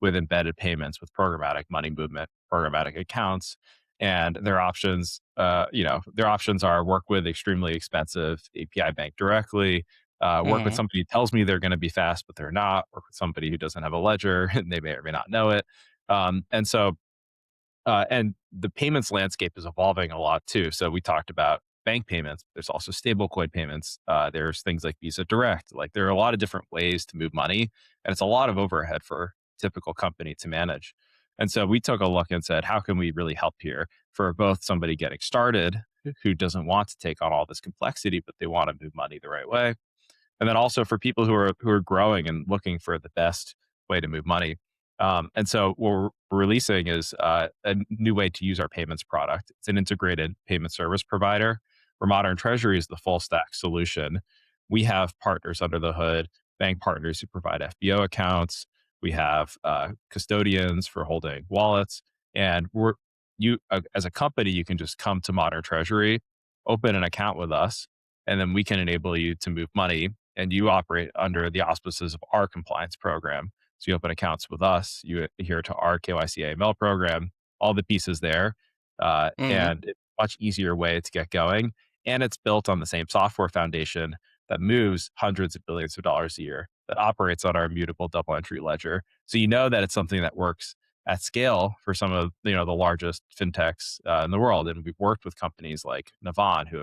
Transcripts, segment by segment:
with embedded payments, with programmatic money movement, programmatic accounts. And their options are work with extremely expensive API bank directly, work with Mm-hmm. somebody who tells me they're going to be fast, but they're not, work with somebody who doesn't have a ledger and they may or may not know it. And the payments landscape is evolving a lot too. So we talked about bank payments. There's also stablecoin payments. There's things like Visa Direct. Like there are a lot of different ways to move money, and it's a lot of overhead for a typical company to manage. And so we took a look and said, how can we really help here for both somebody getting started who doesn't want to take on all this complexity, but they want to move money the right way, and then also for people who are growing and looking for the best way to move money. And so what we're releasing is a new way to use our payments product. It's an integrated payment service provider where Modern Treasury is the full stack solution. We have partners under the hood, bank partners who provide FBO accounts. We have custodians for holding wallets, and as a company, you can just come to Modern Treasury, open an account with us, and then we can enable you to move money, and you operate under the auspices of our compliance program. So you open accounts with us, you adhere to our KYC AML program, all the pieces there, Mm-hmm. and it's a much easier way to get going. And it's built on the same software foundation that moves hundreds of billions of dollars a year, that operates on our immutable double entry ledger. So you know that it's something that works at scale for some of the largest fintechs in the world. And we've worked with companies like Navan who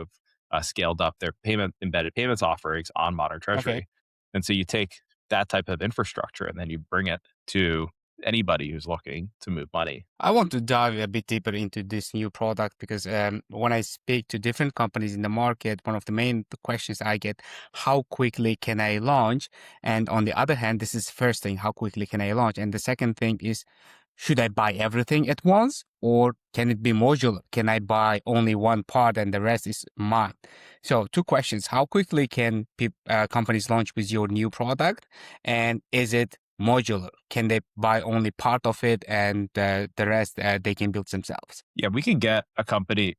have scaled up their embedded payments offerings on Modern Okay. Treasury. And so you take that type of infrastructure and then you bring it to anybody who's looking to move money. I want to dive a bit deeper into this new product because when I speak to different companies in the market, one of the main questions I get, how quickly can I launch? And on the other hand, this is first thing, how quickly can I launch? And the second thing is, should I buy everything at once or can it be modular? Can I buy only one part and the rest is mine? So two questions. How quickly can companies launch with your new product? And is it modular? Can they buy only part of it and the rest they can build themselves? Yeah, we can get a company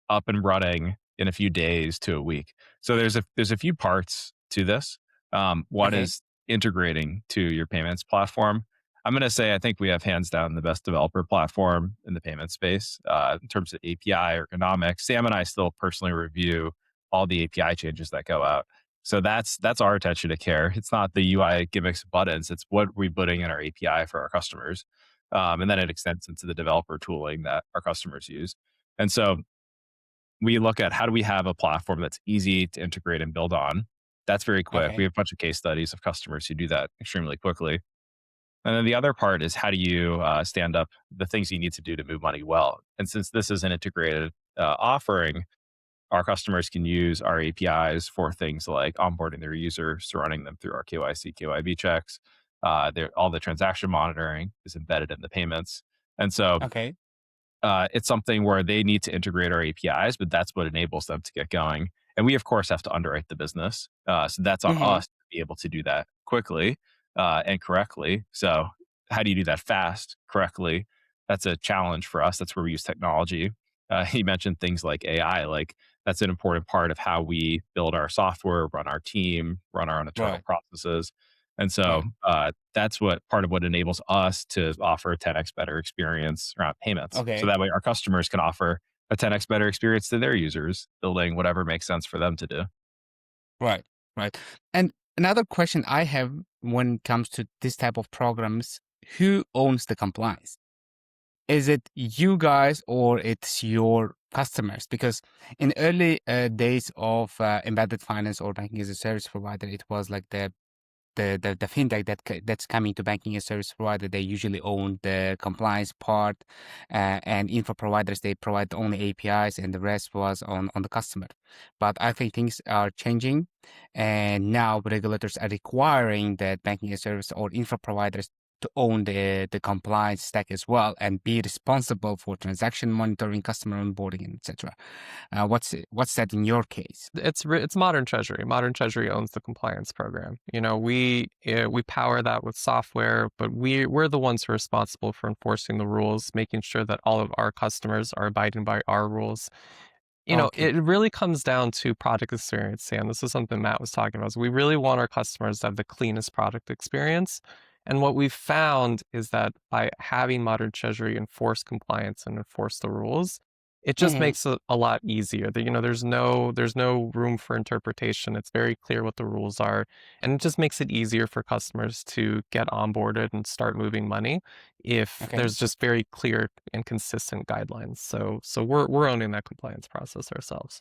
up and running in a few days to a week. So there's a few parts to this. One Okay. is integrating to your payments platform. I'm going to say I think we have hands down the best developer platform in the payment space in terms of API ergonomics. Sam and I still personally review all the API changes that go out. So that's our attention to care. It's not the UI gimmicks buttons. It's what we're putting in our API for our customers. And then it extends into the developer tooling that our customers use. And so we look at how do we have a platform that's easy to integrate and build on. That's very quick. We Okay. have a bunch of case studies of customers who do that extremely quickly. And then the other part is how do you stand up the things you need to do to move money well. And since this is an integrated offering, our customers can use our APIs for things like onboarding their users, running them through our KYC, KYB checks. All the transaction monitoring is embedded in the payments. And so Okay. it's something where they need to integrate our APIs, but that's what enables them to get going. And we, of course, have to underwrite the business. So that's on Mm-hmm. us to be able to do that quickly and correctly. So, how do you do that fast, correctly? That's a challenge for us. That's where we use technology. You mentioned things like AI, like that's an important part of how we build our software, run our team, run our own internal Right. processes. And so Right. that's what part of what enables us to offer a 10x better experience around payments. So Okay. that way our customers can offer a 10x better experience to their users, building whatever makes sense for them to do. Right. Right. And another question I have when it comes to this type of programs, who owns the compliance? Is it you guys or it's your customers? Because in early days of embedded finance or banking as a service provider, it was like the fintech that's coming to banking as service provider. They usually own the compliance part, and info providers they provide only APIs, and the rest was on the customer. But I think things are changing, and now regulators are requiring that banking as service or info providers to own the compliance stack as well and be responsible for transaction monitoring, customer onboarding, and etc. What's that in your case? It's Modern Treasury. Modern Treasury owns the compliance program. We power that with software, but we're the ones who are responsible for enforcing the rules, making sure that all of our customers are abiding by our rules. Okay. It really comes down to product experience, Sam. This is something Matt was talking about. So we really want our customers to have the cleanest product experience. And what we've found is that by having Modern Treasury enforce compliance and enforce the rules, it just Mhm. makes it a lot easier. There's no room for interpretation. It's very clear what the rules are, and it just makes it easier for customers to get onboarded and start moving money if Okay. there's just very clear and consistent guidelines. So we're owning that compliance process ourselves.